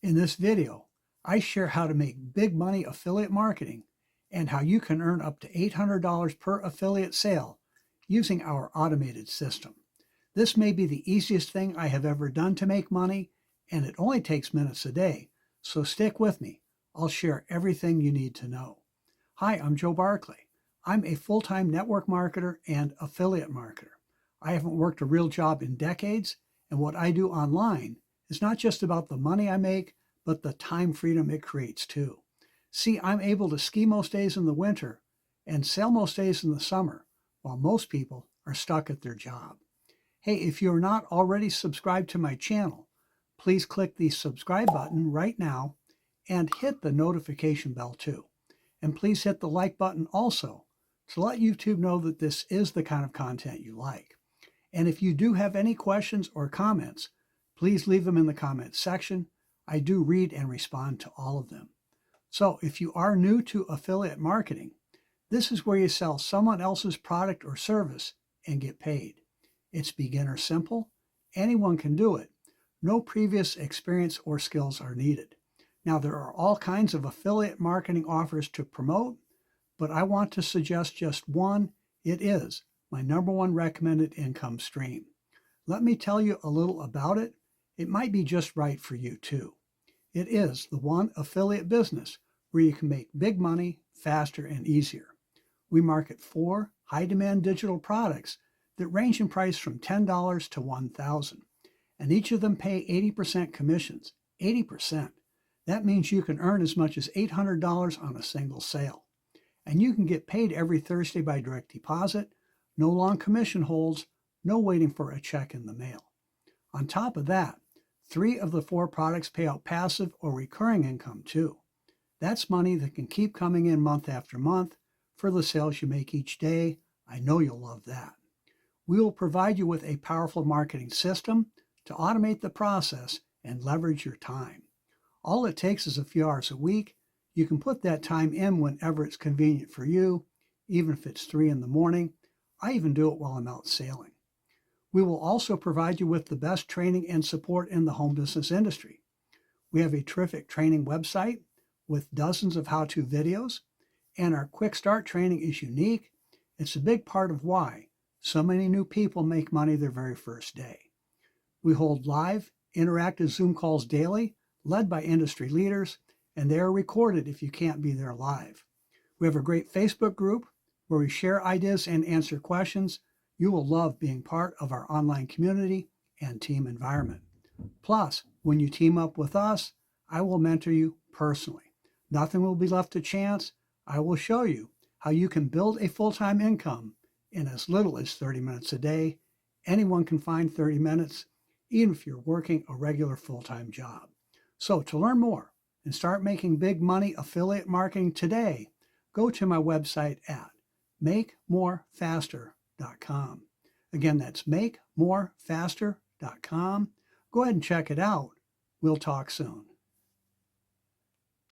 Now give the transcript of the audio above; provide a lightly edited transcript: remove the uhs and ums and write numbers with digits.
In this video, I share how to make big money affiliate marketing and how you can earn up to $800 per affiliate sale using our automated system. This may be the easiest thing I have ever done to make money, and it only takes minutes a day, so stick with me. I'll share everything you need to know. Hi, I'm Joe Barkley. I'm a full-time network marketer and affiliate marketer. I haven't worked a real job in decades, and what I do online is not just about the money I make, but the time freedom it creates too. See, I'm able to ski most days in the winter and sail most days in the summer, while most people are stuck at their job. Hey, if you're not already subscribed to my channel, please click the subscribe button right now and hit the notification bell too. And please hit the like button also to let YouTube know that this is the kind of content you like. And if you do have any questions or comments, please leave them in the comments section. I do read and respond to all of them. So if you are new to affiliate marketing, this is where you sell someone else's product or service and get paid. It's beginner simple. Anyone can do it. No previous experience or skills are needed. Now, there are all kinds of affiliate marketing offers to promote, but I want to suggest just one. It is my #1 recommended income stream. Let me tell you a little about it. It might be just right for you too. It is the one affiliate business where you can make big money faster and easier. We market 4 high-demand digital products that range in price from $10 to $1,000, and each of them pay 80% commissions. 80%. That means you can earn as much as $800 on a single sale. And you can get paid every Thursday by direct deposit, no long commission holds, no waiting for a check in the mail. On top of that, 3 of the 4 products pay out passive or recurring income too. That's money that can keep coming in month after month for the sales you make each day. I know you'll love that. We will provide you with a powerful marketing system to automate the process and leverage your time. All it takes is a few hours a week. You can put that time in whenever it's convenient for you, even if it's 3 in the morning. I even do it while I'm out sailing. We will also provide you with the best training and support in the home business industry. We have a terrific training website with dozens of how-to videos, and our quick start training is unique. It's a big part of why so many new people make money their very first day. We hold live, interactive Zoom calls daily, led by industry leaders, and they are recorded if you can't be there live. We have a great Facebook group where we share ideas and answer questions. You will love being part of our online community and team environment. Plus, when you team up with us, I will mentor you personally. Nothing will be left to chance. I will show you how you can build a full-time income in as little as 30 minutes a day. Anyone can find 30 minutes, even if you're working a regular full-time job. So to learn more and start making big money affiliate marketing today, go to my website at makemorefaster.com. Again, that's makemorefaster.com. Go ahead and check it out. We'll talk soon.